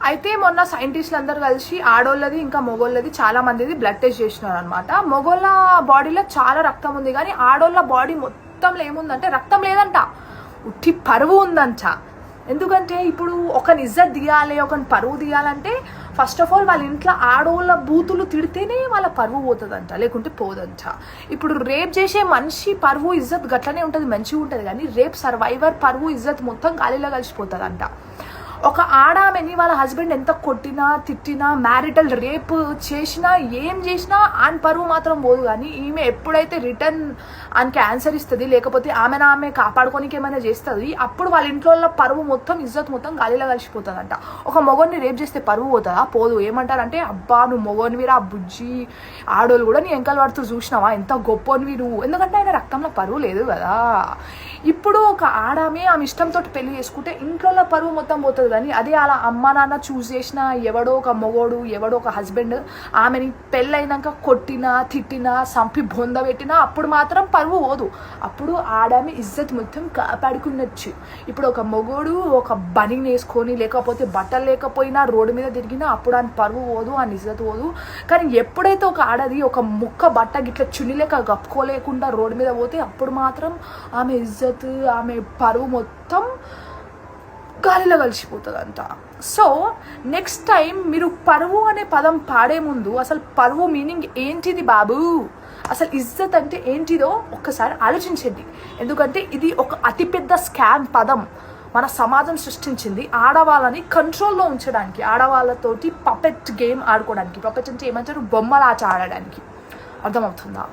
అయితే మొన్న సైంటిస్టులు అందరు కలిసి ఆడోళ్ళది ఇంకా మొగోళ్ళది చాలా మందిది బ్లడ్ టెస్ట్ చేసినారు అనమాట. మొగోళ్ళ బాడీలో చాలా రక్తం ఉంది, కానీ ఆడోళ్ళ బాడీ మొత్తంలో ఏముందంటే రక్తం లేదంట, ఉట్టి పరువు ఉందంట. ఎందుకంటే ఇప్పుడు ఒకని ఇజ్జత్ తీయాలి, ఒకని పరువు తీయాలంటే ఫస్ట్ ఆఫ్ ఆల్ వాళ్ళ ఇంట్లో ఆడోళ్ళ బూతులు తిడితేనే వాళ్ళ పరువు పోతుందంట, లేకుంటే పోదంట. ఇప్పుడు రేప్ చేసే మనిషి పరువు ఇజ్జత్ గట్లనే ఉంటుంది, మంచిగా ఉంటుంది, కానీ రేప్ సర్వైవర్ పరువు ఇజ్జత్ మొత్తం గాలిలో కలిసిపోతుందంట. ఒక ఆడామెని వాళ్ళ హస్బెండ్ ఎంత కొట్టినా తిట్టినా మ్యారిటల్ రేప్ చేసినా ఏం చేసినా ఆయన పరువు మాత్రం పోదు. కానీ ఈమె ఎప్పుడైతే రిటర్న్ ఆయనకి ఆన్సర్ ఇస్తుంది, లేకపోతే ఆమె కాపాడుకోనికి ఏమైనా చేస్తుంది, అప్పుడు వాళ్ళ ఇంట్లో పరువు మొత్తం ఇజ్జత్ మొత్తం గాలిలో కలిసిపోతుందంట. ఒక మొగోని రేప్ చేస్తే పరువు పోతుందా? పోదు. ఏమంటారంటే అబ్బా నువ్వు మొగోనివిరా బుజ్జి, ఆడోళ్ళు కూడా నీ ఎంకలు పడుతూ చూసినావా, ఎంత గొప్పనివి నువ్వు, ఎందుకంటే ఆయన రక్తంలో పరువు లేదు కదా. ఇప్పుడు ఒక ఆమె ఇష్టంతో పెళ్లి చేసుకుంటే ఇంట్లో పరువు మొత్తం పోతుంది. కానీ అదే అలా అమ్మ నాన్న చూస్ చేసిన ఎవడో ఒక మొగోడు, ఎవడో ఒక హస్బెండ్ ఆమెని పెళ్ళైనాక కొట్టినా తిట్టినా సంపి బొంద పెట్టినా అప్పుడు మాత్రం పరువు పోదు, అప్పుడు ఆమె ఇజ్జత్ మొత్తం కాపాడుకున్నచ్చు. ఇప్పుడు ఒక మొగోడు ఒక బనీని వేసుకొని లేకపోతే బట్టలు లేకపోయినా రోడ్డు మీద తిరిగినా అప్పుడు ఆయన పరువు పోదు, ఆయన ఇజ్జత్ పోదు. కానీ ఎప్పుడైతే ఒక ఆడది ఒక ముక్క బట్ట గిట్ల చున్ని లేక కప్పుకోలేకుండా రోడ్డు మీద పోతే అప్పుడు మాత్రం ఆమె ఇజ్జత్ ఆమె పరువు మొత్తం గాలిలో కలిసిపోతుందంట. సో నెక్స్ట్ టైం మీరు పరువు అనే పదం పాడే ముందు అసలు పరువు మీనింగ్ ఏంటిది బాబు, అసలు ఇజ్జత్ అంటే ఏంటిదో ఒక్కసారి ఆలోచించండి. ఎందుకంటే ఇది ఒక అతిపెద్ద స్కామ్ పదం మన సమాజం సృష్టించింది ఆడవాళ్ళని కంట్రోల్లో ఉంచడానికి, ఆడవాళ్ళతోటి పపెట్ గేమ్ ఆడుకోవడానికి. పపెట్ అంటే ఏమంటారు, బొమ్మలాట ఆడడానికి. అర్థమవుతుందా?